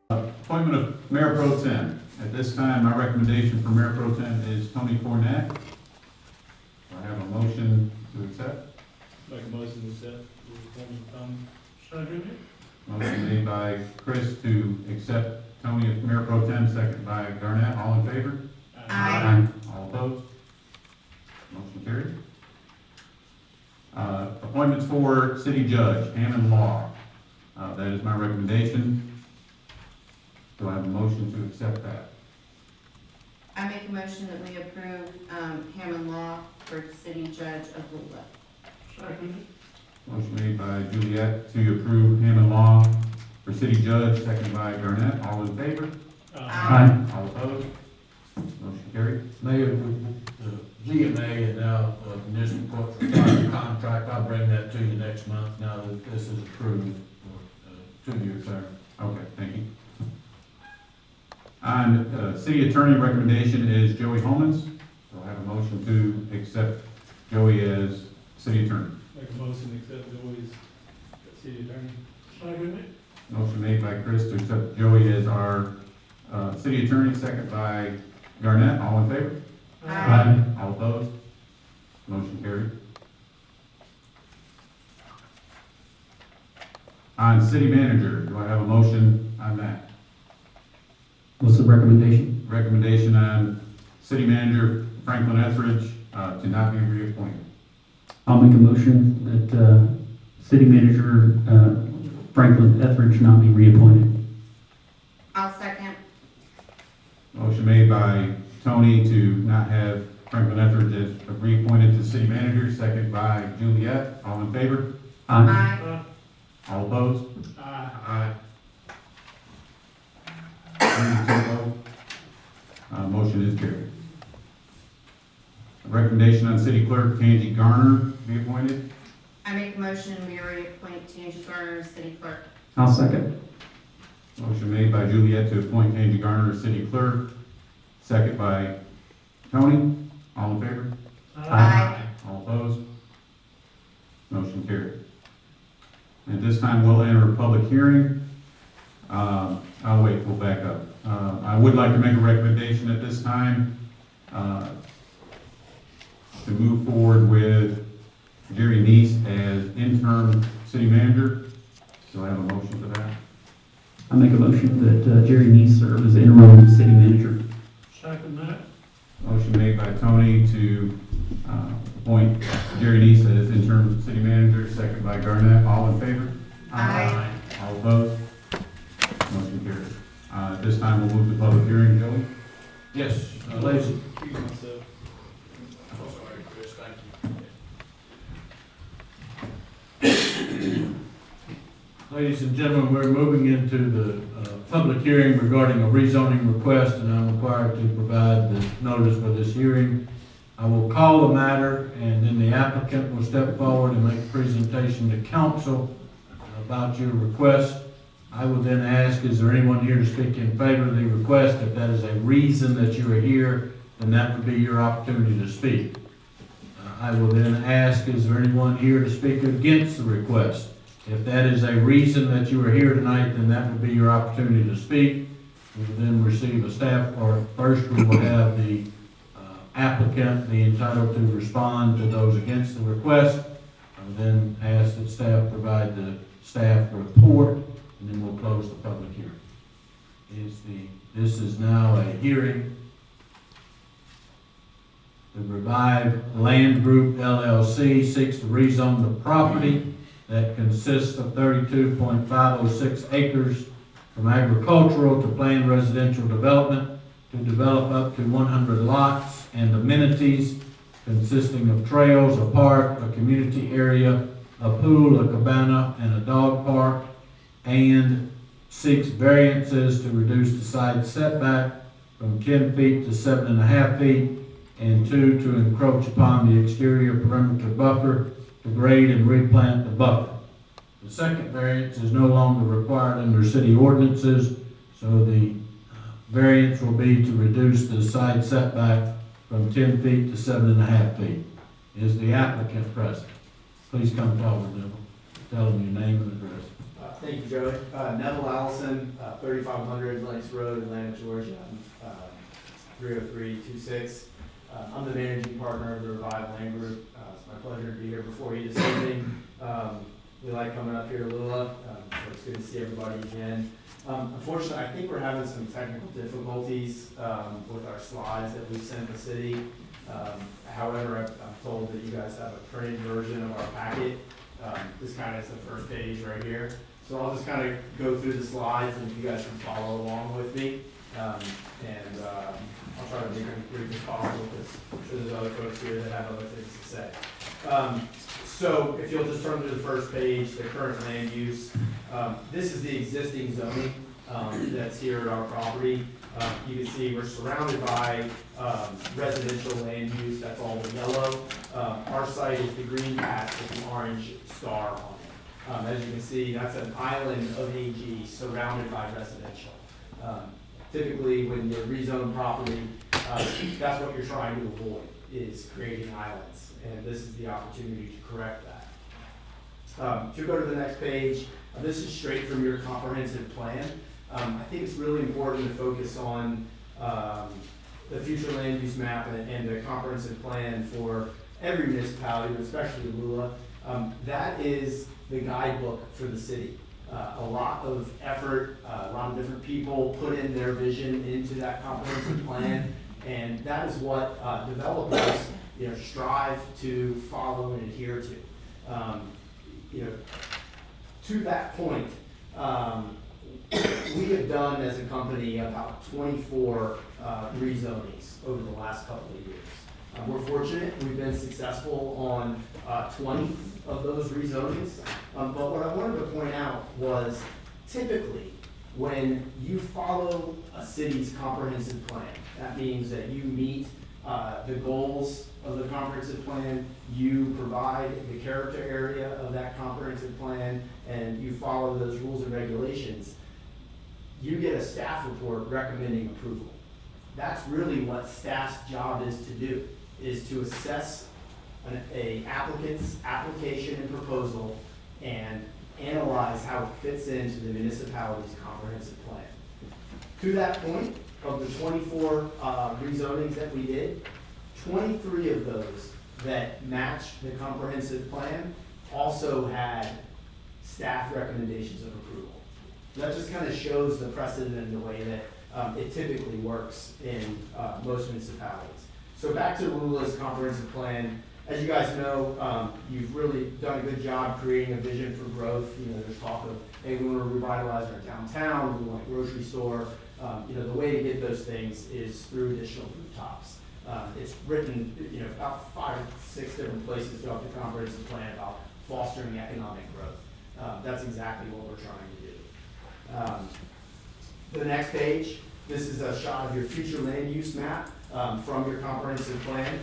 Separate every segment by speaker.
Speaker 1: Appointment of Mayor Pro Tem. At this time, my recommendation for Mayor Pro Tem is Tony Cornett. Do I have a motion to accept?
Speaker 2: Make a motion to accept the appointment of Tom. Second.
Speaker 1: Motion made by Chris to accept Tony as Mayor Pro Tem, second by Garnett. All in favor?
Speaker 3: Aye.
Speaker 1: All opposed? Motion carried. Appointments for City Judge, Hammond Law. That is my recommendation. Do I have a motion to accept that?
Speaker 3: I make a motion that we approve Hammond Law for City Judge of Lula.
Speaker 2: Second.
Speaker 1: Motion made by Juliet to approve Hammond Law for City Judge, second by Garnett. All in favor?
Speaker 3: Aye.
Speaker 1: All opposed? Motion carried.
Speaker 4: Mayor, with the GMA and now municipal court required contract, I'll bring that to you next month now that this is approved for 2-year term.
Speaker 1: Okay, thank you. And City Attorney recommendation is Joey Holmans. Do I have a motion to accept Joey as City Attorney?
Speaker 2: Make a motion to accept Joey's city attorney. Second.
Speaker 1: Motion made by Chris to accept Joey as our City Attorney, second by Garnett. All in favor?
Speaker 3: Aye.
Speaker 1: All opposed? Motion carried. On City Manager, do I have a motion on that?
Speaker 5: What's the recommendation?
Speaker 1: Recommendation on City Manager Franklin Etheridge to not be reappointed.
Speaker 5: I'll make a motion that City Manager Franklin Etheridge not be reappointed.
Speaker 3: I'll second.
Speaker 1: Motion made by Tony to not have Franklin Etheridge as reappointed to City Manager, second by Juliet. All in favor?
Speaker 3: Aye.
Speaker 1: All opposed?
Speaker 2: Aye.
Speaker 1: Motion is carried. Recommendation on City Clerk Tangi Garner be appointed.
Speaker 3: I make a motion we reappoint Tangi Garner as City Clerk.
Speaker 5: I'll second.
Speaker 1: Motion made by Juliet to appoint Tangi Garner as City Clerk, second by Tony. All in favor?
Speaker 3: Aye.
Speaker 1: All opposed? Motion carried. At this time, we'll enter a public hearing. I'll wait, we'll back up. I would like to make a recommendation at this time to move forward with Jerry Neese as interim city manager. Do I have a motion for that?
Speaker 5: I make a motion that Jerry Neese serve as interim city manager.
Speaker 2: Second that.
Speaker 1: Motion made by Tony to appoint Jerry Neese as interim city manager, second by Garnett. All in favor?
Speaker 3: Aye.
Speaker 1: All opposed? Motion carries. At this time, we'll move to public hearing. Joey?
Speaker 4: Yes, ladies,
Speaker 2: Excuse myself.
Speaker 4: sorry, Chris, thank you. Ladies and gentlemen, we're moving into the public hearing regarding a rezoning request, and I'm required to provide the notice for this hearing. I will call the matter, and then the applicant will step forward and make a presentation to council about your request. I will then ask, is there anyone here to speak in favor of the request? If that is a reason that you are here, then that would be your opportunity to speak. I will then ask, is there anyone here to speak against the request? If that is a reason that you are here tonight, then that would be your opportunity to speak. We will then receive a staff report. First, we will have the applicant be entitled to respond to those against the request. I will then ask that staff provide the staff report, and then we'll close the public hearing. This is now a hearing. The Revive Land Group LLC seeks to rezone the property that consists of 32.506 acres from agricultural to planned residential development to develop up to 100 lots and amenities consisting of trails, a park, a community area, a pool, a cabana, and a dog park, and seeks variances to reduce the side setback from 10 feet to 7.5 feet, and 2, to encroach upon the exterior perimeter buffer to grade and replant the buffer. The second variance is no longer required under city ordinances, so the variance will be to reduce the side setback from 10 feet to 7.5 feet. Is the applicant present? Please come forward, Neville. Tell them your name and address.
Speaker 6: Thank you, Joey. Neville Allison, 3500 Lennox Road, Atlanta, Georgia, 30326. I'm the managing partner of the Revive Land Group. It's my pleasure to be here before you this evening. We like coming up here to Lula, so it's good to see everybody again. Unfortunately, I think we're having some technical difficulties with our slides that we sent the city. However, I'm told that you guys have a printed version of our packet. This kind of is the first page right here. So I'll just kind of go through the slides and if you guys can follow along with me. I'll try to make it as brief as possible because I'm sure there's other folks here that have other things to say. So if you'll just turn to the first page, the current land use. This is the existing zoning that's here at our property. You can see we're surrounded by residential land use, that's all the yellow. Our site is the green patch with the orange star on it. As you can see, that's an island of AG surrounded by residential. Typically, when you rezone property, that's what you're trying to avoid, is creating islands. And this is the opportunity to correct that. If you go to the next page, this is straight from your comprehensive plan. I think it's really important to focus on the future land use map and the comprehensive plan for every municipality, but especially Lula. That is the guidebook for the city. A lot of effort, a lot of different people put in their vision into that comprehensive plan, and that is what developers, strive to follow and adhere to. To that point, we have done as a company about 24 rezonings over the last couple of years. We're fortunate, we've been successful on 20 of those rezonings. But what I wanted to point out was typically when you follow a city's comprehensive plan, that means that you meet the goals of the comprehensive plan, you provide the character area of that comprehensive plan, and you follow those rules and regulations, you get a staff report recommending approval. That's really what staff's job is to do, is to assess an applicant's application and proposal and analyze how it fits into the municipality's comprehensive plan. To that point, of the 24 rezonings that we did, 23 of those that matched the comprehensive plan also had staff recommendations of approval. That just kind of shows the precedent and the way that it typically works in most municipalities. So back to Lula's comprehensive plan. As you guys know, you've really done a good job creating a vision for growth. There's talk of, hey, we want to revitalize our downtown, we want a grocery store. The way to get those things is through additional rooftops. It's written, about 5 or 6 different places throughout the comprehensive plan about fostering economic growth. That's exactly what we're trying to do. The next page, this is a shot of your future land use map from your comprehensive plan.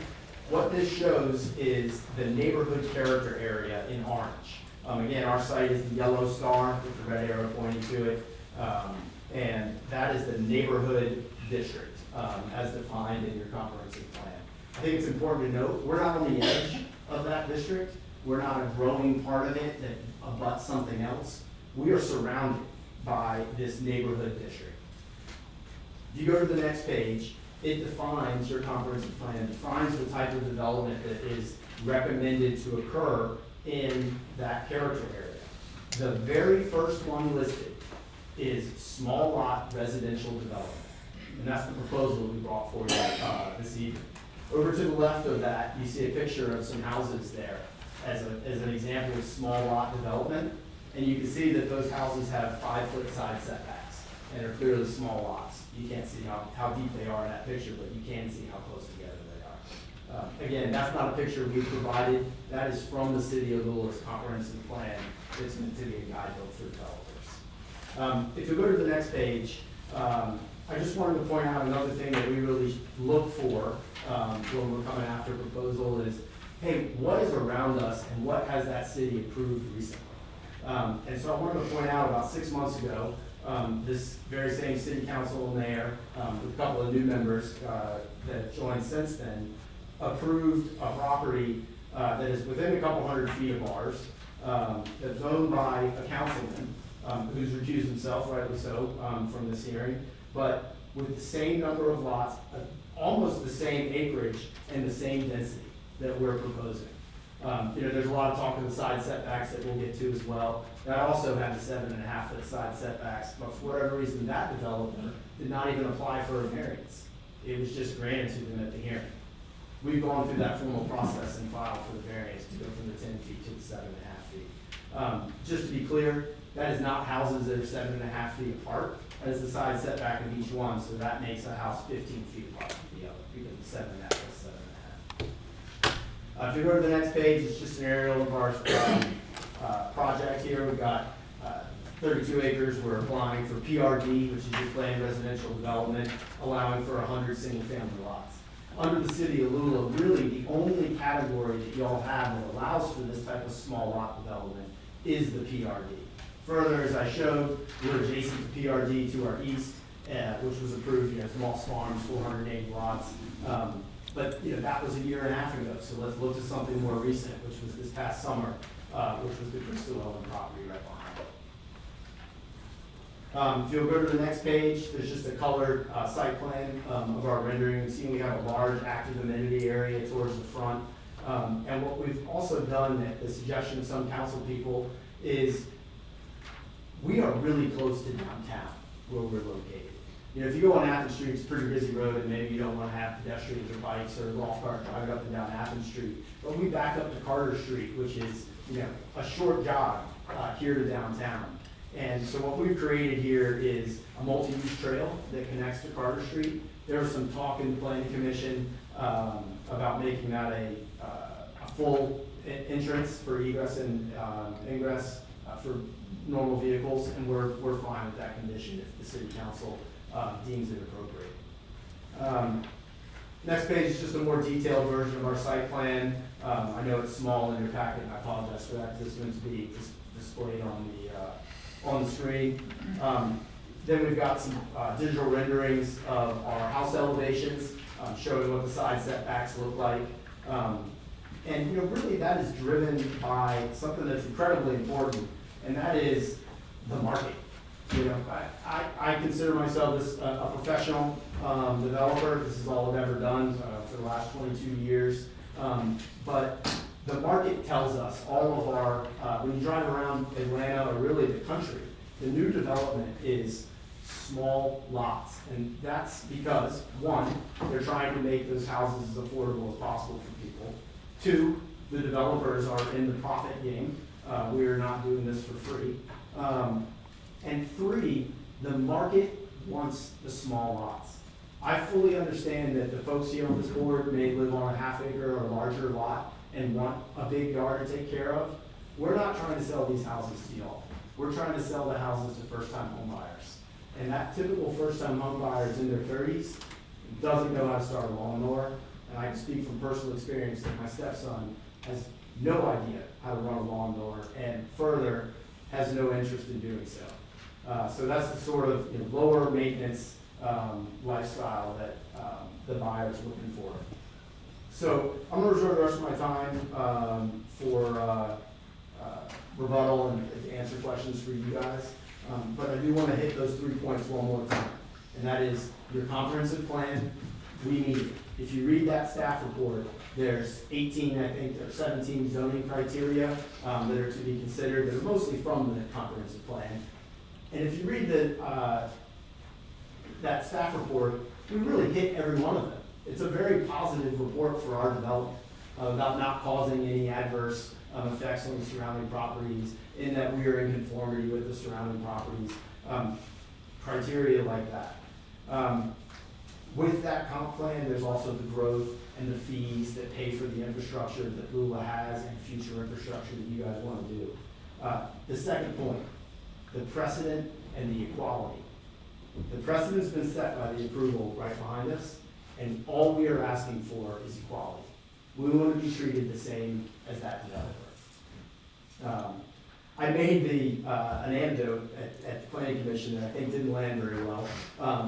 Speaker 6: What this shows is the neighborhood character area in orange. Again, our site is the yellow star with the red arrow pointing to it. And that is the neighborhood district as defined in your comprehensive plan. I think it's important to note, we're not on the edge of that district. We're not a growing part of it that abuts something else. We are surrounded by this neighborhood district. If you go to the next page, it defines, your comprehensive plan defines the type of development that is recommended to occur in that character area. The very first one listed is small lot residential development. And that's the proposal that we brought for you this evening. Over to the left of that, you see a picture of some houses there as an example of small lot development. And you can see that those houses have 5-foot side setbacks and are clearly small lots. You can't see how deep they are in that picture, but you can see how close together they are. Again, that's not a picture we provided. That is from the City of Lula's comprehensive plan. It's meant to be a guidebook for developers. If you go to the next page, I just wanted to point out another thing that we really look for when we're coming after a proposal is, hey, what is around us and what has that city approved recently? And so I wanted to point out about 6 months ago, this very same city council and mayor, with a couple of new members that joined since then, approved a property that is within a couple hundred feet of ours, that's owned by a councilman, who's recused himself, rightly so, from this hearing, but with the same number of lots, almost the same acreage and the same density that we're proposing. There's a lot of talk of the side setbacks that we'll get to as well. That also had the 7.5-foot side setbacks, but for whatever reason, that developer did not even apply for a variance. It was just granted to them at the hearing. We've gone through that formal process and filed for the variance to go from the 10 feet to the 7.5 feet. Just to be clear, that is not houses that are 7.5 feet apart. That is the side setback of each one, so that makes a house 15 feet apart from the other, because the 7.5 is 7.5. If you go to the next page, it's just an aerial of our project here. We've got 32 acres. We're applying for PRD, which is your planned residential development, allowing for 100 single-family lots. Under the city of Lula, really the only category that y'all have that allows for this type of small lot development is the PRD. Further, as I showed, we're adjacent to PRD to our east, which was approved, Moss Farms, 480 lots. But that was a year and a half ago, so let's look to something more recent, which was this past summer, which was the Crystal Owen property right behind it. If you'll go to the next page, there's just a colored site plan of our rendering. You see we have a large active amenity area towards the front. And what we've also done at the suggestion of some council people is we are really close to downtown where we're located. If you go on Athens Street, it's a pretty busy road, and maybe you don't want to have pedestrians or bikes or golf cart driving up and down Athens Street. But we back up to Carter Street, which is, a short jog here to downtown. And so what we've created here is a multi-use trail that connects to Carter Street. There was some talk in the planning commission about making that a full entrance for egress and ingress for normal vehicles, and we're fine with that condition if the city council deems it appropriate. Next page is just a more detailed version of our site plan. I know it's small in your packet, and I apologize for that, because it's meant to be displayed on the screen. Then we've got some digital renderings of our house elevations, showing what the side setbacks look like. And really that is driven by something that's incredibly important, and that is the market. I consider myself as a professional developer. This is all I've ever done for the last 22 years. But the market tells us all of our, when you drive around Atlanta or really the country, the new development is small lots. And that's because, one, they're trying to make those houses as affordable as possible for people. Two, the developers are in the profit game. We are not doing this for free. And three, the market wants the small lots. I fully understand that the folks here on this board may live on a half-acre or larger lot and want a big yard to take care of. We're not trying to sell these houses to y'all. We're trying to sell the houses to first-time home buyers. And that typical first-time home buyer is in their 30s, doesn't know how to start a lawnmower, and I can speak from personal experience that my stepson has no idea how to run a lawnmower, and further, has no interest in doing so. So that's the sort of lower maintenance lifestyle that the buyer's looking for. So I'm going to reserve the rest of my time for rebuttal and to answer questions for you guys. But I do want to hit those 3 points one more time. And that is your comprehensive plan, we need it. If you read that staff report, there's 18, I think, or 17 zoning criteria that are to be considered. They're mostly from the comprehensive plan. And if you read that staff report, we really hit every one of them. It's a very positive report for our development about not causing any adverse effects on the surrounding properties, in that we are in conformity with the surrounding properties, criteria like that. With that comp plan, there's also the growth and the fees that pay for the infrastructure that Lula has and future infrastructure that you guys want to do. The second point, the precedent and the equality. The precedent's been set by the approval right behind us, and all we are asking for is equality. We want to be treated the same as that developer. I made an anecdote at the planning commission that I think didn't land very well.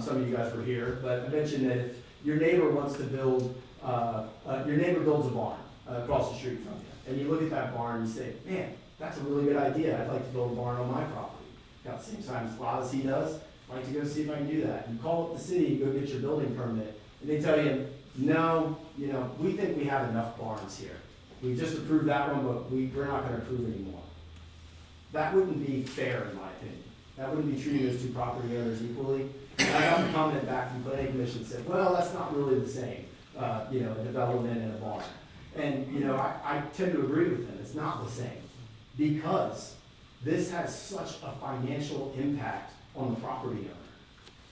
Speaker 6: Some of you guys were here, but I mentioned that if your neighbor wants to build, your neighbor builds a barn across the street from you, and you look at that barn and you say, man, that's a really good idea. I'd like to build a barn on my property. got the same time slot as he does, I'd like to go see if I can do that. You call up the city and go get your building permit, and they tell you, no, you know, we think we have enough barns here. We just approved that one, but we're not gonna approve anymore. That wouldn't be fair, in my opinion. That wouldn't be treating those two property owners equally. And I got a comment back from planning commission that said, well, that's not really the same, you know, a development and a barn. And, you know, I tend to agree with them, it's not the same. Because this has such a financial impact on the property owner.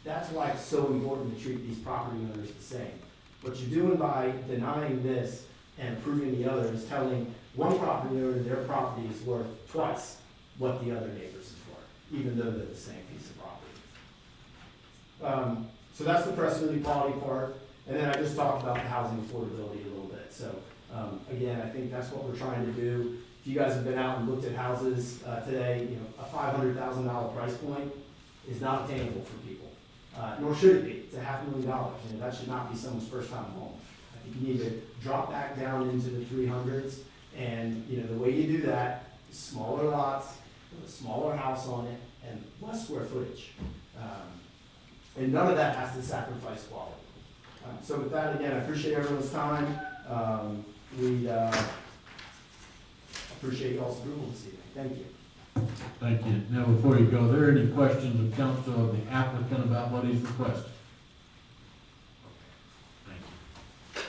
Speaker 6: That's why it's so important to treat these property owners the same. What you're doing by denying this and approving the other is telling one property owner their property is worth twice what the other neighbor's is worth, even though they're the same piece of property. So that's the precedent equality part, and then I just talked about the housing affordability a little bit. So again, I think that's what we're trying to do. If you guys have been out and looked at houses today, you know, a $500,000 price point is not attainable for people, nor should it be. It's $500,000. You know, that should not be someone's first time home. I think you need to drop back down into the 300s, and you know the way you do that is smaller lots with a smaller house on it and less square footage. And none of that has to sacrifice quality. So with that, again, I appreciate everyone's time. We appreciate y'all's approval this evening. Thank you.
Speaker 4: Thank you. Now, before you go, are there any questions of council of the applicant about what he's requesting? Thank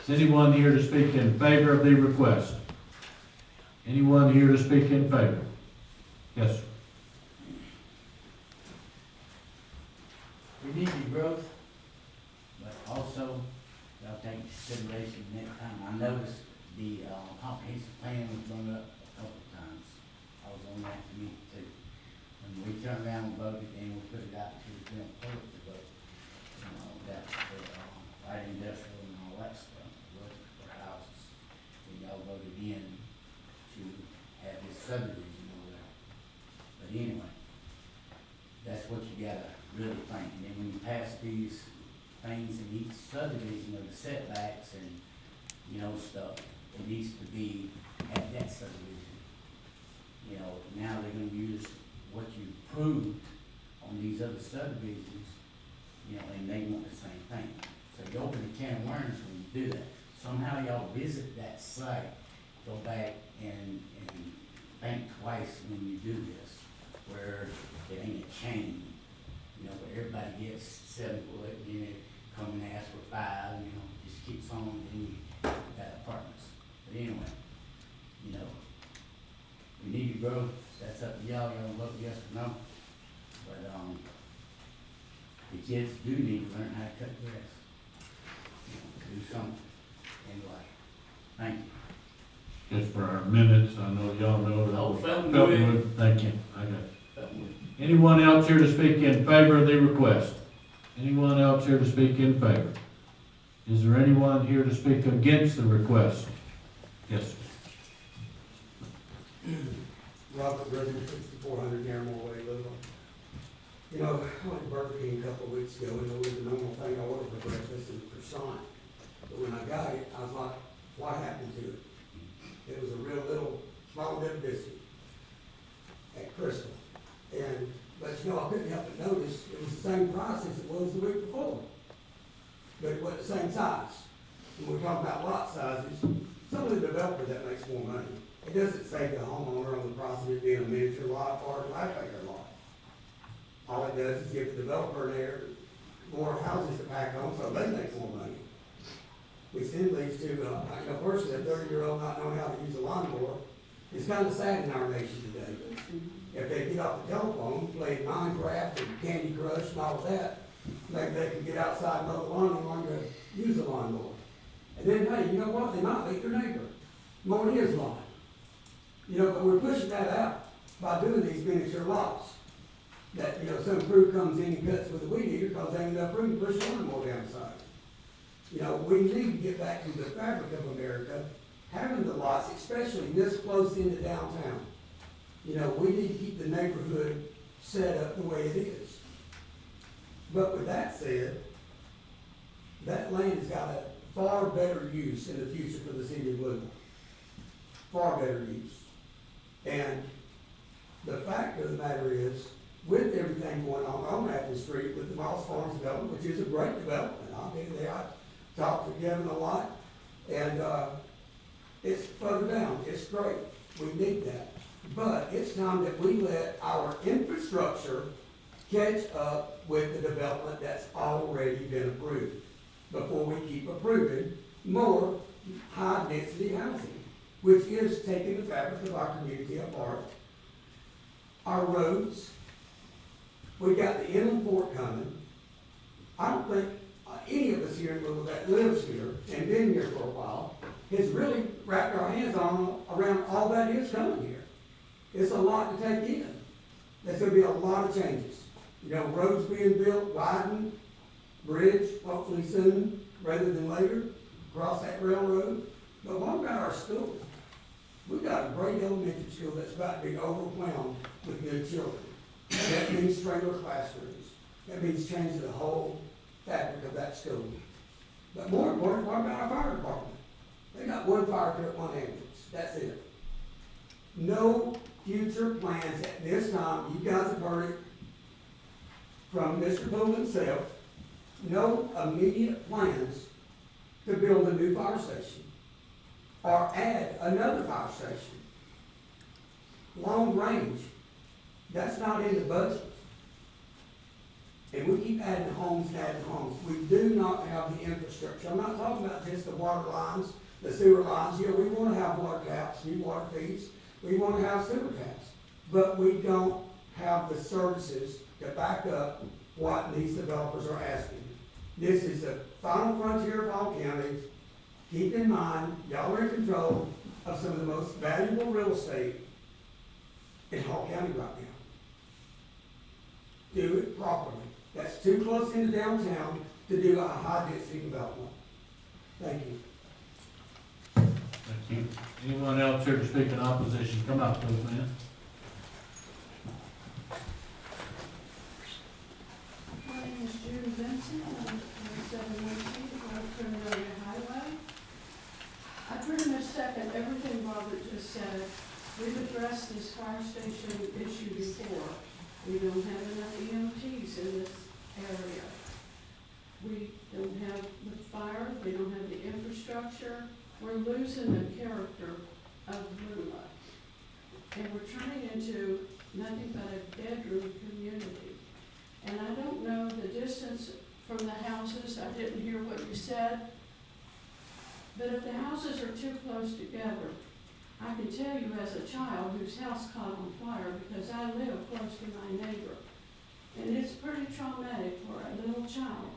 Speaker 4: you. Is anyone here to speak in favor of the request? Anyone here to speak in favor? Yes, sir.
Speaker 7: We need the growth, but also, y'all take consideration next time. I noticed the comprehensive plan was brought up a couple of times. I was on that committee too. And we turned around and voted, and we put it out to the general public to vote. You know, that for light industrial and all that stuff, it wasn't for houses. And y'all voted in to have this subdivision over there. But anyway, that's what you gotta really think. And then when you pass these things in each subdivision, of the setbacks and, you know, stuff, it needs to be at that subdivision. You know, now they're gonna use what you proved on these other subdivisions, you know, and they want the same thing. So you open a can of worms when you do that. Somehow y'all visit that site, go back and think twice when you do this, where it ain't a chain. You know, where everybody gets 7 foot, and then they come and ask for 5, you know, just keeps on, and then you got apartments. But anyway, you know, we need to grow, that's up to y'all vote yes or no. But, the kids do need to learn how to cut grass. You know, do something in life. Thank you.
Speaker 4: Just for our minutes, I know y'all know that.
Speaker 7: Oh, Felton
Speaker 4: Felton, thank you, I got it. Anyone else here to speak in favor of the request? Anyone else here to speak in favor? Is there anyone here to speak against the request? Yes, sir.
Speaker 8: Robert Brennan, 6400 Nairmore Way, Louisville. You know, I went to Burger King a couple of weeks ago, and it was the normal thing I ordered for breakfast and croissant. But when I got it, I was like, what happened to it? It was a real little, small bit of biscuit at Crystal. But you know, I couldn't help but notice it was the same price as it was the week before. But it wasn't the same size. When we're talking about lot sizes, some of the developer that makes more money, it doesn't save the homeowner on the price of it being a miniature lot or a 5-acre lot. All it does is give the developer there more houses to pack on so they make more money. Which then leads to, you know, personally, a 30-year-old not knowing how to use a lawnmower is kind of sad in our nation today. If they get off the telephone, play Minecraft and Candy Crush and all of that, maybe they can get outside and mow the lawn and learn to use a lawnmower. And then, hey, you know what? They might beat their neighbor mowing his lawn. You know, but we're pushing that out by doing these miniature lots. That, you know, some crew comes in and cuts with a weed eater because they ain't enough room to push the lawnmower down the side. You know, we need to get back to the fabric of America, having the lots, especially this close into downtown. You know, we need to keep the neighborhood set up the way it is. But with that said, that land has got a far better use in the future for the city of Louisville. Far better use. And the fact of the matter is, with everything going on Athens Street with the Moss Farms development, which is a great development. I've been there, I talked to Kevin a lot, and, it's further down, it's great, we need that. But it's time that we let our infrastructure catch up with the development that's already been approved, before we keep approving more high-density housing, which is taking the fabric of our community apart. Our roads, we got the inland port coming. I don't think any of us here in Louisville that lives here and been here for a while has really wrapped our hands around all that is coming here. It's a lot to take in. There's gonna be a lot of changes. You know, roads being built, widened, bridge, hopefully soon, rather than later, across that railroad. But what about our schools? We've got a great elementary school that's about to be overwhelmed with new children. That means trailer classrooms. That means changing the whole fabric of that school. But more important, what about our fire department? They got one fire truck, one ambulance, that's it. No future plans at this time, you guys have heard it from Mr. Poole himself, no immediate plans to build a new fire station or add another fire station. Long range, that's not in the budget. And we keep adding homes and adding homes. We do not have the infrastructure. I'm not talking about just the water lines, the sewer lines. Yeah, we want to have water taps, new water feeds. We want to have sewer taps. But we don't have the services to back up what these developers are asking. This is the final frontier of all counties. Keep in mind, y'all are in control of some of the most valuable real estate in Hall County right now. Do it properly. That's too close into downtown to do a high-density development. Thank you.
Speaker 4: Thank you. Anyone else here to speak in opposition? Come up, please, man.
Speaker 9: My name is Judy Vincent, I'm 718 Primavera Highway. I pretty much second everything Robert just said. We've addressed this fire station issue before. We don't have enough EMTs in this area. We don't have the fire, we don't have the infrastructure. We're losing the character of Lula. And we're turning into nothing but a bedroom community. And I don't know the distance from the houses, I didn't hear what you said. But if the houses are too close together, I can tell you as a child whose house caught on fire, because I live close to my neighbor. And it's pretty traumatic for a little child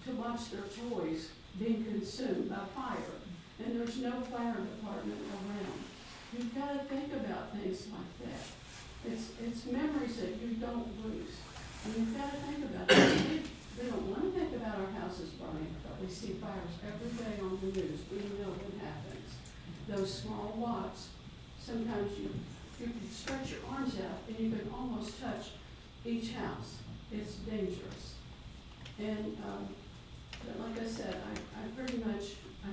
Speaker 9: to watch their toys being consumed by fire. And there's no fire department around. You've got to think about things like that. It's memories that you don't lose. And you've got to think about this. We don't want to think about our houses burning, but we see fires every day on the news. We know what happens. Those small lots, sometimes you can stretch your arms out and you can almost touch each house. It's dangerous. And but like I said, I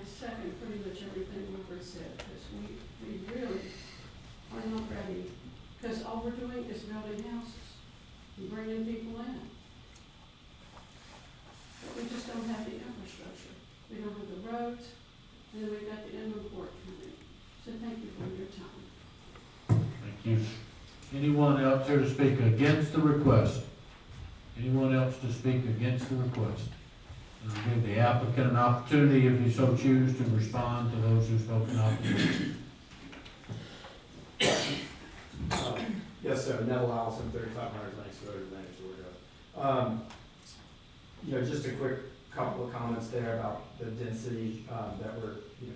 Speaker 9: second pretty much everything Robert said, because we really are not ready. Because all we're doing is building houses and bringing people in. But we just don't have the infrastructure. We don't have the roads, and then we've got the inland port coming. So thank you for your time.
Speaker 4: Thank you. Anyone else here to speak against the request? Anyone else to speak against the request? I'll give the applicant an opportunity, if you so choose, to respond to those who spoke in opposition.
Speaker 6: Yes, sir. Neville Allison, 3500 Lakes Road, Atlanta, Georgia. You know, just a quick couple of comments there about the density, that we're,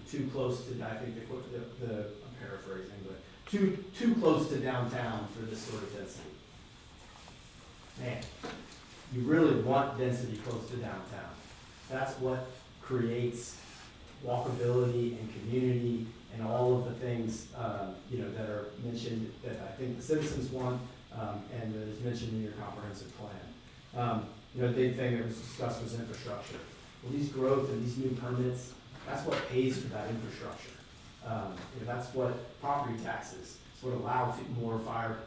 Speaker 6: too close to, I think I'm paraphrasing, but too close to downtown for this sort of density. Man, you really want density close to downtown. That's what creates walkability and community and all of the things, that are mentioned, that I think the citizens want, and that is mentioned in your comprehensive plan. The big thing that was discussed was infrastructure. Well, these growth and these new permits, that's what pays for that infrastructure. That's what property taxes, it's what allows more fire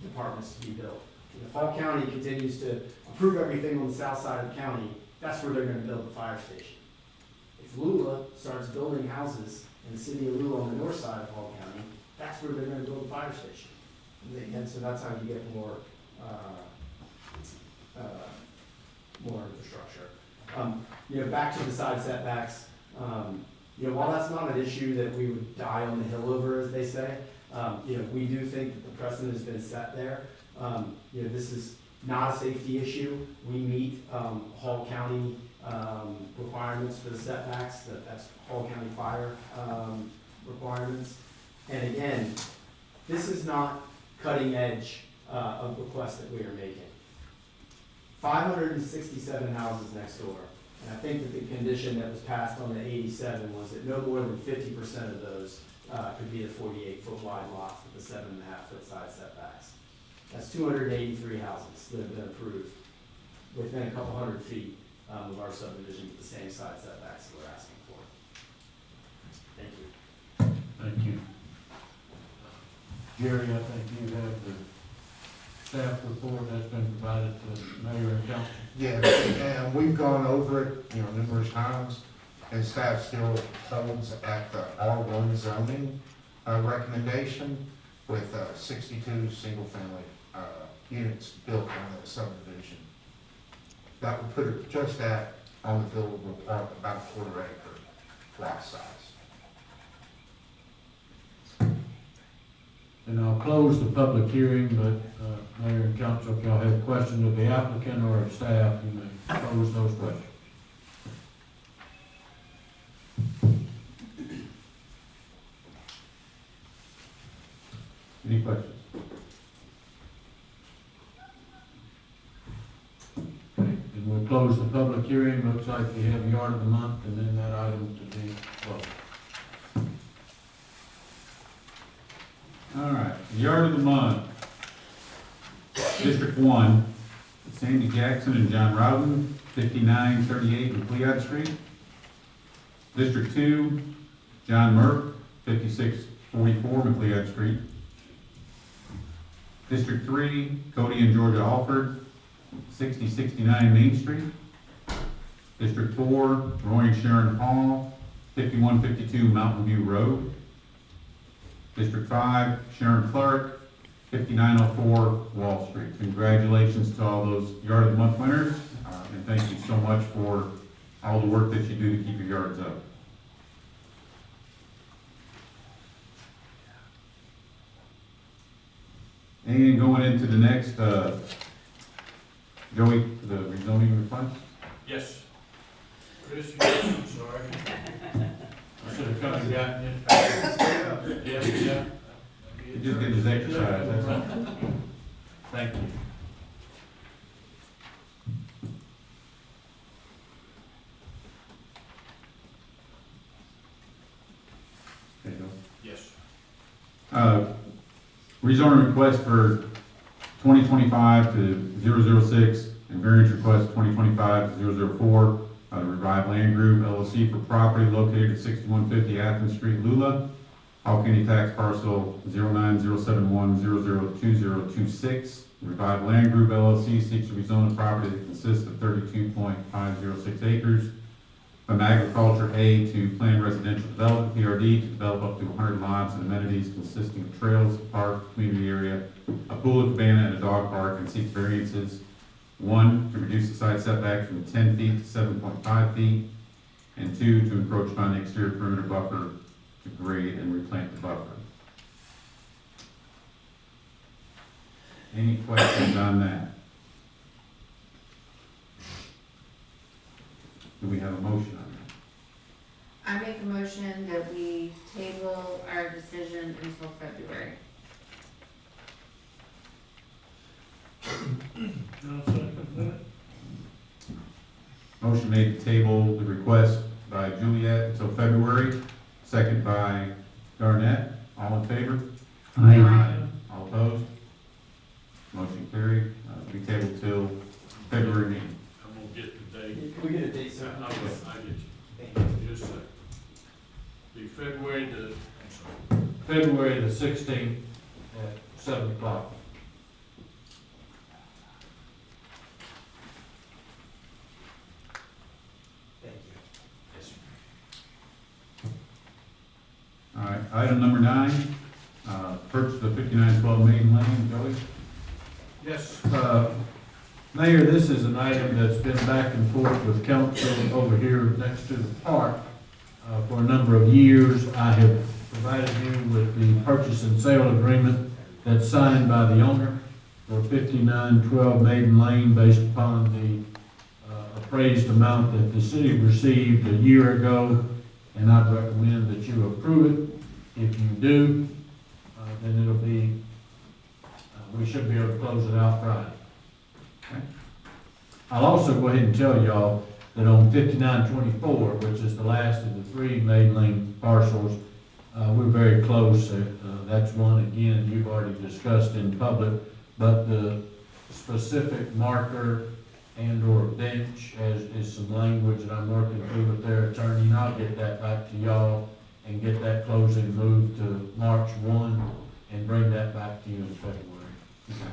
Speaker 6: departments to be built. If Hall County continues to approve everything on the south side of the county, that's where they're gonna build the fire station. If Lula starts building houses in the city of Lula on the north side of Hall County, that's where they're gonna build the fire station. And so that's how you get more infrastructure. Back to the side setbacks, while that's not an issue that we would die on the hill over, as they say, we do think that the precedent has been set there. This is not a safety issue. We meet Hall County requirements for the setbacks, that's Hall County fire requirements. And again, this is not cutting edge of requests that we are making. 567 houses next door. And I think that the condition that was passed on the 87 was that no more than 50% of those could be the 48-foot wide lots with the 7.5-foot side setbacks. That's 283 houses that have been approved within a couple hundred feet of our subdivision with the same side setbacks that we're asking for. Thank you.
Speaker 4: Thank you. Jerry, I think you have the staff report that's been provided to mayor and council.
Speaker 10: Yeah, and we've gone over it, numerous times, and staff still holds at the R1 zoning recommendation with 62 single-family units built on that subdivision. That would put it just on the buildable part, about a quarter-acre lot size.
Speaker 4: And I'll close the public hearing, but mayor and council, if y'all have questions of the applicant or of staff, you may pose those questions.
Speaker 1: Any questions?
Speaker 4: Okay, and we'll close the public hearing. Looks like we have yard of the month and then that item to be closed.
Speaker 1: All right, yard of the month. District 1, Sandy Jackson and John Rowden, 5938 McLeod Street. District 2, John Merck, 5644 McLeod Street. District 3, Cody and Georgia Alford, 6069 Main Street. District 4, Roy and Sharon Hall, 5152 Mountain View Road. District 5, Sharon Clark, 5904 Wall Street. Congratulations to all those Yard of the Month winners, and thank you so much for all the work that you do to keep your yards up. And going into the next, Joey, the rezoning request?
Speaker 4: Yes. Chris, I'm sorry. I should have come and gotten you. Yeah.
Speaker 1: You just get his exercise, that's all.
Speaker 4: Thank you.
Speaker 1: Okay, go.
Speaker 4: Yes.
Speaker 1: Rezoning request for 2025 to 006, and variance request 2025 to 004, the Revive Land Group LLC for property located at 6150 Athens Street, Lula. Hall County tax parcel 09071002026. Revive Land Group LLC seeks to rezone the property that consists of 32.506 acres from agriculture A to planned residential development, PRD, to develop up to 100 lots and amenities consisting of trails, park, community area, a pool, a cabana, and a dog park, and seeks variances: 1, to reduce the side setback from 10 feet to 7.5 feet, and 2, to encroach upon the exterior perimeter buffer to grade and replant the buffer. Any questions on that? Do we have a motion on that?
Speaker 3: I make a motion that we table our decision until February.
Speaker 2: I'll second that.
Speaker 1: Motion made to table the request by Juliet until February, second by Garnett. All in favor?
Speaker 5: Aye.
Speaker 1: All opposed? Motion carried. We table till February meeting.
Speaker 4: I'm gonna get the date.
Speaker 6: Can we get a date, sir?
Speaker 4: I get you.
Speaker 6: Thank you.
Speaker 4: Just a second. Be February the 16th at 7 o'clock.
Speaker 1: Item number 9, purchase of 5912 Maiden Lane, Joey.
Speaker 4: Yes, Mayor, this is an item that's been back and forth with council over here next to the park for a number of years. I have provided you with the purchase and sale agreement that's signed by the owner for 5912 Maiden Lane based upon the appraised amount that the city received a year ago, and I'd recommend that you approve it. If you do, then it'll be, we should be able to close it out Friday. Okay. I'll also go ahead and tell y'all that on 5924, which is the last of the 3 Maiden Lane parcels, we're very close. That's one, again, you've already discussed in public, but the specific marker and/or bench is some language that I'm working through with their attorney, and I'll get that back to y'all and get that closing moved to March 1 and bring that back to you in February.
Speaker 1: Okay.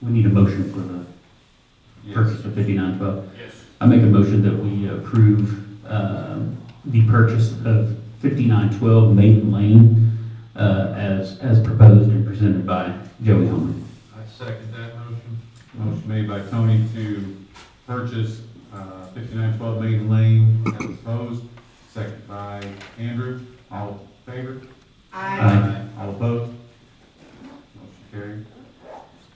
Speaker 5: We need a motion for the
Speaker 1: Yes.
Speaker 5: purchase of 5912.
Speaker 4: Yes.
Speaker 5: I make a motion that we approve the purchase of 5912 Maiden Lane as proposed and presented by Joey Holman.
Speaker 4: I second that motion.
Speaker 1: Motion made by Tony to purchase 5912 Maiden Lane as proposed, second by Andrew. All in favor?
Speaker 5: Aye.
Speaker 1: All opposed? Motion carried.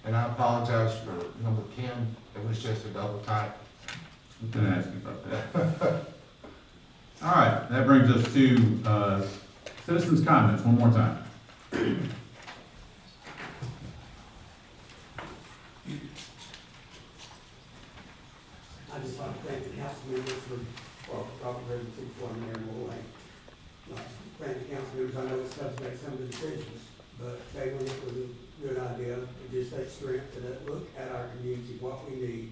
Speaker 10: And I apologize for number 10, it was just a double type.
Speaker 1: I was gonna ask you about that. All right, that brings us to citizens' comments, one more time.
Speaker 8: I just like to thank the council members for proper residency for me and more like. Thank the council members, I know it's tough to make some of the decisions, but tabling it was a good idea. It just takes strength to look at our community, what we need,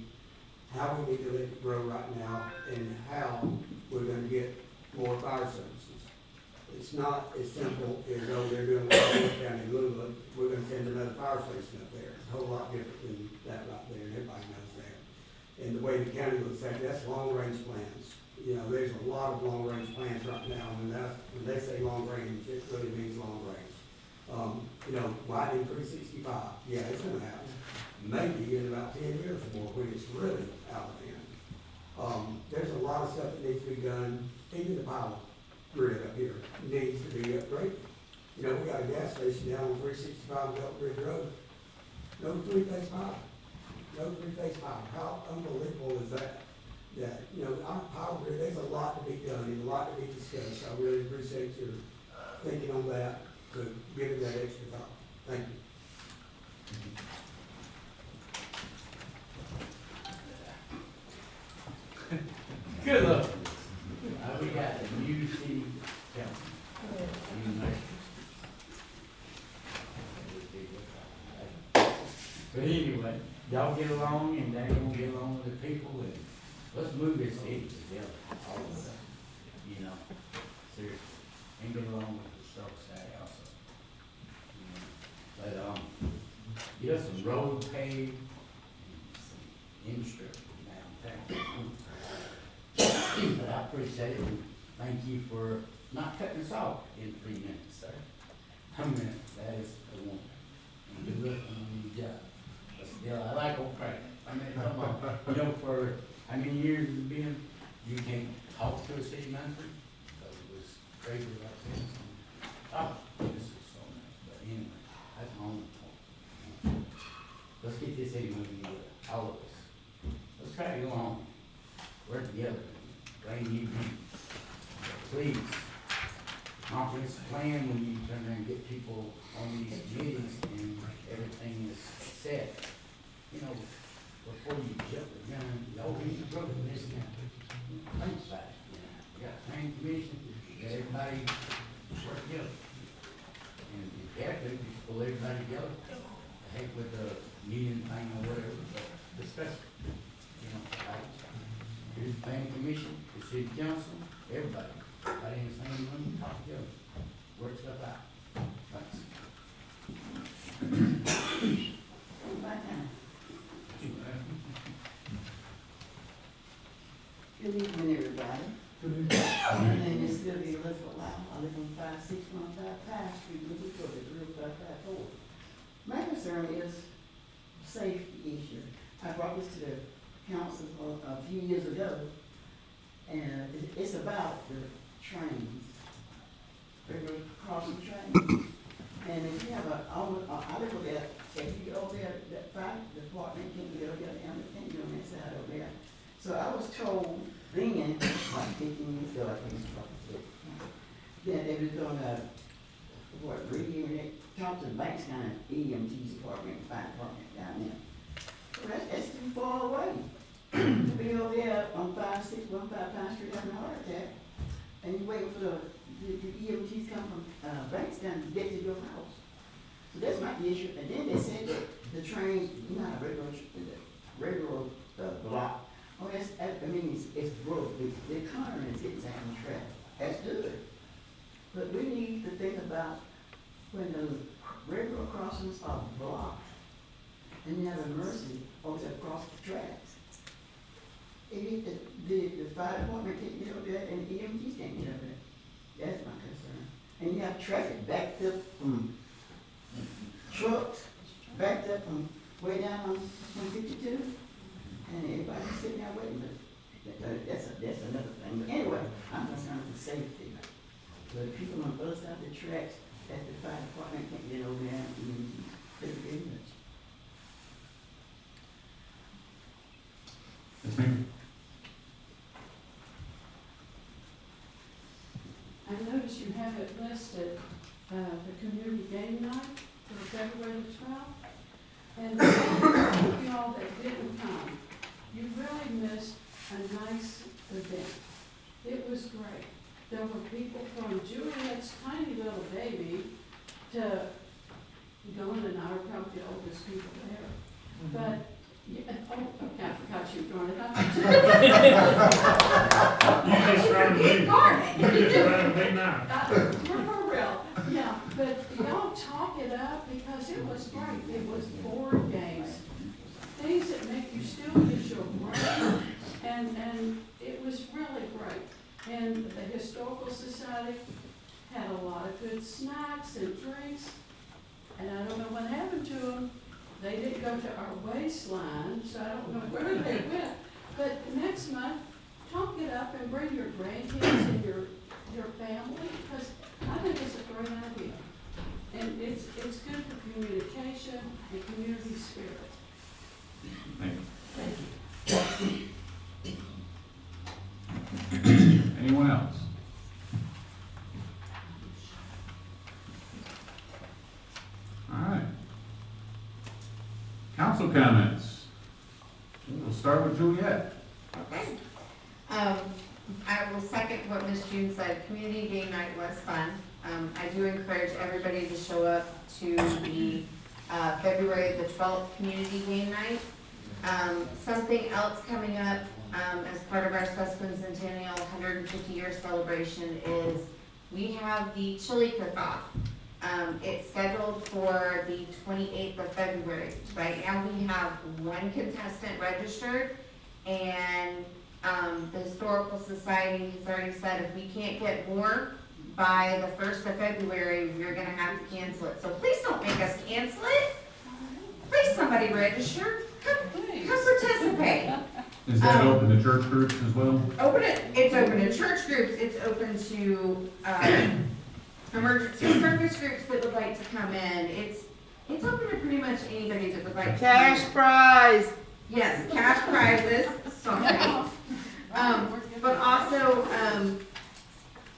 Speaker 8: how we need to let it grow right now, and how we're gonna get more fire services. It's not as simple as, oh, they're doing a lot of work down in Lula, we're gonna send another fire station up there. It's a whole lot different than that right there, and everybody knows that. And the way the county looks at it, that's long-range plans. You know, there's a lot of long-range plans right now, and when they say long-range, it really means long-range. You know, widening 365, yeah, it's gonna happen. Maybe in about 10 years or more, when it's really out of hand. There's a lot of stuff that needs to be done, even the power grid up here needs to be upgraded. You know, we got a gas station down on 365 Belt Bridge Road, no three-phase power. No three-phase power. How unbelievable is that? That, you know, our power grid, there's a lot to be done and a lot to be discussed. I really appreciate your thinking on that, to give it that extra thought. Thank you.
Speaker 4: Good luck.
Speaker 7: We got a new city council. New mayor. But anyway, y'all get along and they gonna get along with the people and let's move this city together, all of us. You know, seriously, and get along with the Stark side also. You know, but, get us some road paved and some infrastructure downtown. But I appreciate it, and thank you for not cutting us off in 3 minutes, sir. I mean, that is a wonder, and good luck on your job. But still, I like old Craig. I mean, come on, you know, for how many years you've been, you can't talk to a city manager, but it was crazy like this. Oh, this is so nice, but anyway, that's my own point. Let's get this city moving together, all of us. Let's try to go on, work together, bring you in. Please, comprehensive plan when you turn around and get people on these committees and everything is set. You know, before you jump the gun, oh, we need to grow this now. Think about it, you know. You got a planning commission, you got everybody work together. And if you have to, just pull everybody together. Heck with the meeting thing or whatever, but discuss it. You know, like, here's the planning commission, the city council, everybody. Everybody in the same room, talk together, work stuff out. Thanks. safety issue. I brought this to the council a few years ago, and it's about the trains, regular crossing trains. And if you have I live over there, so if you go over there, that fire department can't get over there, and they can't get on that side over there. So I was told then, like 15 years ago, I think it's probably, that they was gonna, talk to the Banks County EMT's department, fire department down there. Well, that's too far away. To be over there on 5615 Pine Street having a heart attack, and you waiting for the EMTs come from, Banks County to get to your house. So that's my issue, and then they said that the trains, not a regular block. Oh, it's broke, the economy is getting down the track, that's good. But we need to think about when those regular crossings are blocked, and you have a mercy over across the tracks. The fire department can't get over there, and the EMTs can't get over there. That's my concern. And you have traffic backed up from trucks, backed up from way down on 152, and everybody's sitting there waiting. But that's another thing. But anyway, I'm concerned with safety. But the people on the other side of the tracks, that the fire department can't get over there, and it's very much.
Speaker 1: Yes, ma'am.
Speaker 9: I noticed you have it listed, the community game night for February the 12th. And for y'all that didn't come, you really missed a nice event. It was great. There were people from Juliet's tiny little baby to Dawn and I are probably the oldest people there. But, yeah, okay, I forgot you were doing it.
Speaker 2: You just trying to be, you just trying to be nice.
Speaker 9: We're for real, yeah, but y'all talk it up because it was great. It was board games, things that make you still use your brain, and it was really great. And the Historical Society had a lot of good snacks and drinks, and I don't know what happened to them. They didn't go to our waistline, so I don't know where they went. But next month, talk it up and bring your grandkids and your family, because I think it's a great idea. And it's good for communication and community spirit.
Speaker 1: Thank you.
Speaker 9: Thank you.
Speaker 1: Anyone else? All right. Council comments. We'll start with Juliet.
Speaker 3: Okay. I will second what Ms. June said. Community game night was fun. I do encourage everybody to show up to the February the 12th community game night. Something else coming up as part of our Sesquicentennial 150-year celebration is we have the chili cook-off. It's scheduled for the 28th of February. Right now we have one contestant registered, and the Historical Society has already said if we can't get more by the 1st of February, we're gonna have to cancel it. So please don't make us cancel it. Please somebody register. Come participate.
Speaker 1: Is that open to church groups as well?
Speaker 3: It's open to church groups, it's open to, emergency service groups that would like to come in. It's open to pretty much anybody that would like to.
Speaker 11: Cash prize.
Speaker 3: Yes, cash prizes, sorry. But also, I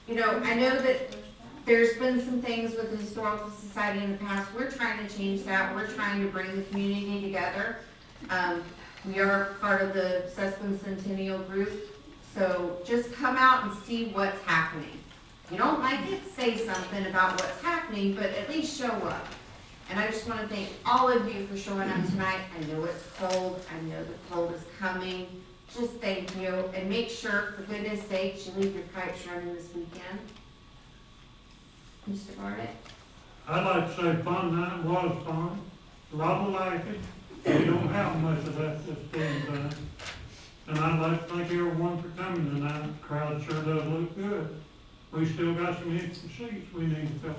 Speaker 3: know that there's been some things with the Historical Society in the past. We're trying to change that. We're trying to bring the community together. We are part of the Sesquicentennial group, so just come out and see what's happening. If you don't like it, say something about what's happening, but at least show up. And I just want to thank all of you for showing up tonight. I know it's cold. I know the cold is coming. Just thank you. And make sure, for goodness sake, you leave your pipes running this weekend. Mr. Barnett?
Speaker 2: I'd like to say fun night was fun. A lot of laughing. We don't have much of that this damn time. And I'd like to thank everyone for coming tonight. The crowd sure does look good. We still got some empty seats we need to fill up.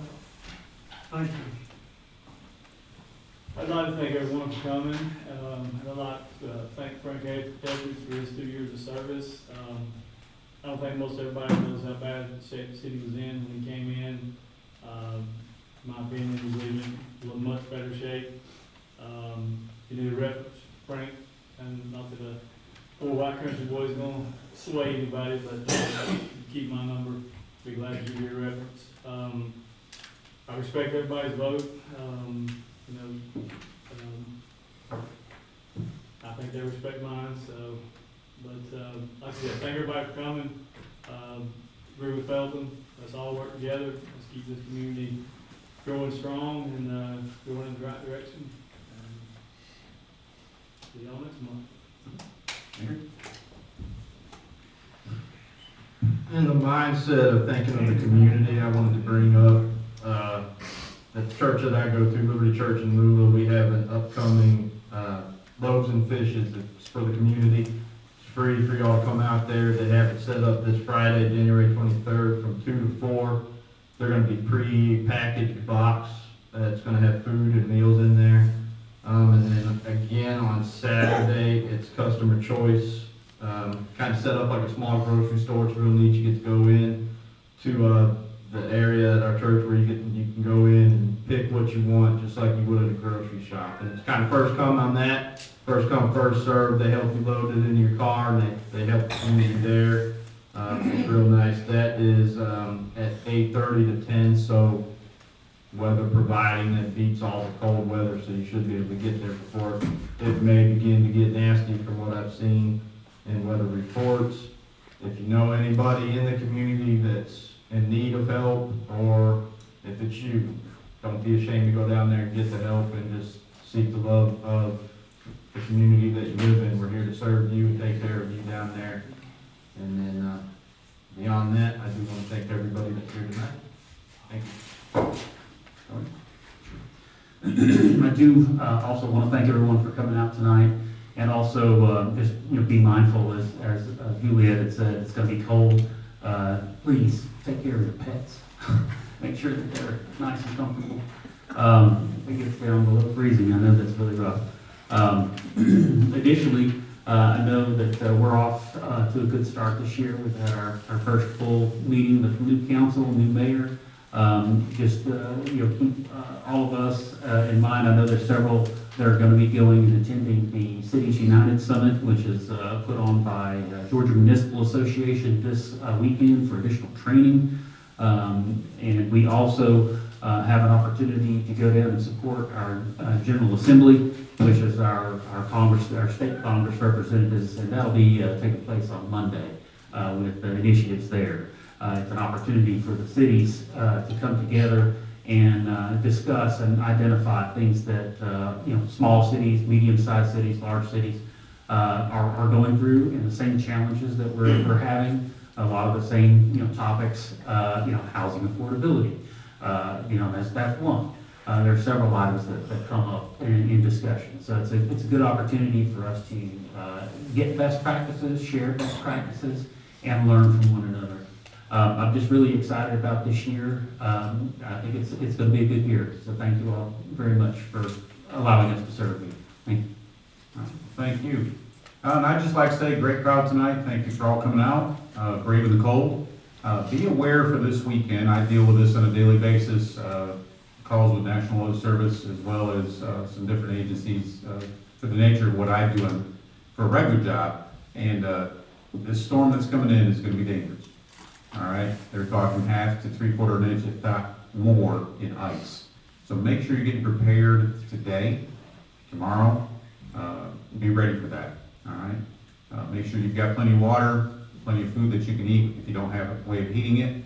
Speaker 2: Thank you.
Speaker 11: I'd like to thank everyone for coming, and I'd like to thank Frank Hedges for his 2 years of service. I don't think most everybody knows how bad the city was in when he came in. In my opinion, he was leaving in a much better shape. You need a reference, Frank, and not that the poor white country boy is gonna sway anybody, but keep my number, be glad to give you a reference. I respect everybody's vote, I think they respect mine, so, but, like I said, thank everybody for coming. Agree with Felton, let's all work together, let's keep this community growing strong and, going in the right direction. See y'all next month.
Speaker 4: In the mindset of thinking of the community, I wanted to bring up, at the church that I go to, Liberty Church in Lula, we have an upcoming, loaves and fishes. It's for the community. It's free for y'all to come out there. They have it set up this Friday, January 23rd from 2 to 4. They're gonna be pre-packaged box that's gonna have food and meals in there. And then again, on Saturday, it's customer choice. Kind of set up like a small grocery store. It's real neat. You get to go in to the area at our church where you can go in and pick what you want, just like you would at a grocery shop. And it's kind of first come on that, first come, first served. They help you load it into your car, and they help the community there. It's real nice. That is at 8:30 to 10, so weather providing, that beats all the cold weather, so you should be able to get there before it may begin to get nasty from what I've seen in weather reports. If you know anybody in the community that's in need of help, or if it's you, don't be ashamed to go down there and get the help and just seek the love of the community that you live in. We're here to serve you and take care of you down there. And then, beyond that, I do want to thank everybody that's here tonight. Thank you.
Speaker 5: I do also want to thank everyone for coming out tonight, and also just be mindful, as Juliet had said, it's going to be cold. Please take care of your pets. Make sure that they're nice and comfortable. If it gets down below freezing, I know that's really rough. Additionally, I know that we're off to a good start this year. We've had our first full meeting with the new council, new mayor. Keep all of us in mind. I know there's several that are going to be going and attending the Cities United Summit, which is put on by Georgia Municipal Association this weekend for additional training. And we also have an opportunity to go down and support our General Assembly, which is our Congress, our state Congress representatives, and that'll be taking place on Monday with initiatives there. It's an opportunity for the cities to come together and discuss and identify things that small cities, medium-sized cities, large cities are going through, and the same challenges that we're having. A lot of the same topics. Housing affordability. That's one. There are several items that come up in discussion. So it's a good opportunity for us to get best practices, share best practices, and learn from one another. I'm just really excited about this year. I think it's going to be a good year. So thank you all very much for allowing us to serve you. Thank you.
Speaker 1: Thank you. And I'd just like to say, great crowd tonight. Thank you for all coming out, braving the cold. Be aware for this weekend, I deal with this on a daily basis, calls with National Weather Service, as well as some different agencies for the nature of what I do for a regular job. And this storm that's coming in is going to be dangerous. All right, they're talking 1/2 to 3/4 inch, if not more, in ice. So make sure you're getting prepared today, tomorrow. Be ready for that. All right. Make sure you've got plenty of water, plenty of food that you can eat if you don't have a way of heating it.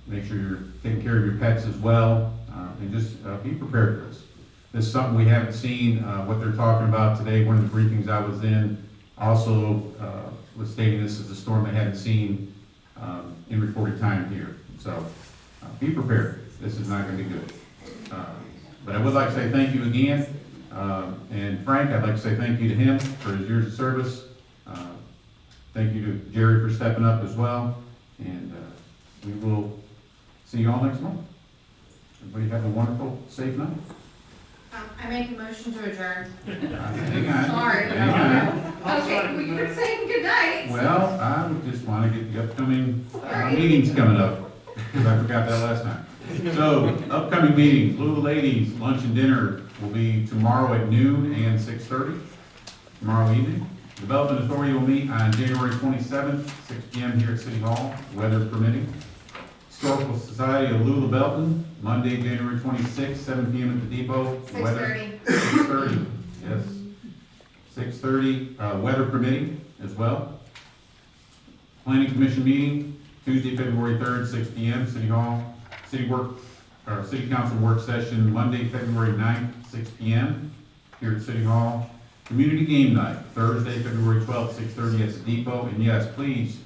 Speaker 1: Make sure you're taking care of your pets as well, and just be prepared for this. This is something we haven't seen. What they're talking about today, one of the briefings I was in, also was stating this is a storm they hadn't seen in recorded time here. So be prepared. This is not going to be good. But I would like to say thank you again. And Frank, I'd like to say thank you to him for his years of service. Thank you to Jerry for stepping up as well. And we will see you all next month. Everybody have a wonderful, safe night.
Speaker 3: I make a motion to adjourn.
Speaker 1: Hang on.
Speaker 3: Sorry.
Speaker 1: Hang on.
Speaker 3: Okay, we were saying goodnight.
Speaker 1: Well, I would just want to get the upcoming meetings coming up, because I forgot that last time. So, upcoming meetings, Lula Ladies, lunch and dinner will be tomorrow at noon and 6:30, tomorrow evening. Development Authority will meet on January 27th, 6 PM here at City Hall, weather permitting. Historical Society of Lula Belton, Monday, January 26th, 7 PM at the Depot. Weather-
Speaker 3: 6:30.
Speaker 1: 6:30, yes. 6:30, weather permitting as well. Planning Commission meeting, Tuesday, February 3rd, 6 PM, City Hall. City Council work session, Monday, February 9th, 6 PM, here at City Hall. Community game night, Thursday, February 12th, 6:30 at the Depot. And yes, please,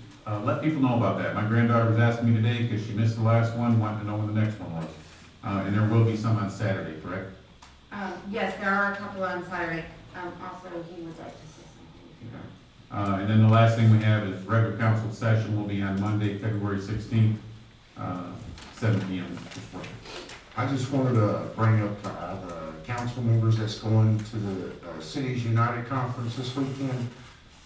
Speaker 1: let people know about that. My granddaughter was asking me today, because she missed the last one, wanted to know when the next one was. And there will be some on Saturday, correct?
Speaker 3: Yes, there are a couple on Saturday. Also, he would like to say something.
Speaker 1: And then the last thing we have is regular council session will be on Monday, February 16th, 7 PM.
Speaker 10: I just wanted to bring up to all the council members that's going to the Cities United Conference this weekend.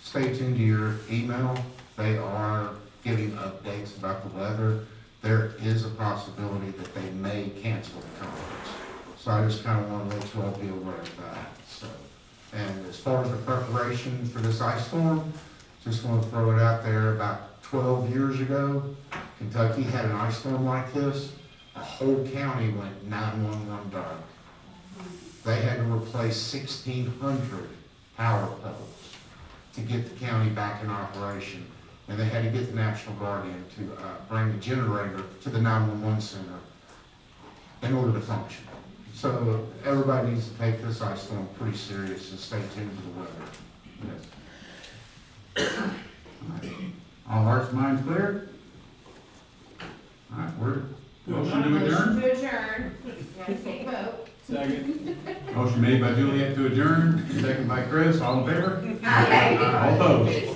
Speaker 10: Stay tuned to your email. They are giving updates about the weather. There is a possibility that they may cancel the conference. So I just kind of want to let you all be aware of that, so. And as far as the preparation for this ice storm, just want to throw it out there, about 12 years ago, Kentucky had an ice storm like this. The whole county went 911 dark. They had to replace 1,600 power poles to get the county back in operation. And they had to get the National Guard in to bring the generator to the 911 center in order to function. So everybody needs to take this ice storm pretty serious and stay tuned to the weather.
Speaker 1: Yes. All hearts and minds clear? All right, motion to adjourn?
Speaker 3: To adjourn. You gotta take a vote.
Speaker 11: Second.
Speaker 1: Motion made by Juliet to adjourn, second by Chris, all in favor?
Speaker 3: Aye.
Speaker 1: All opposed?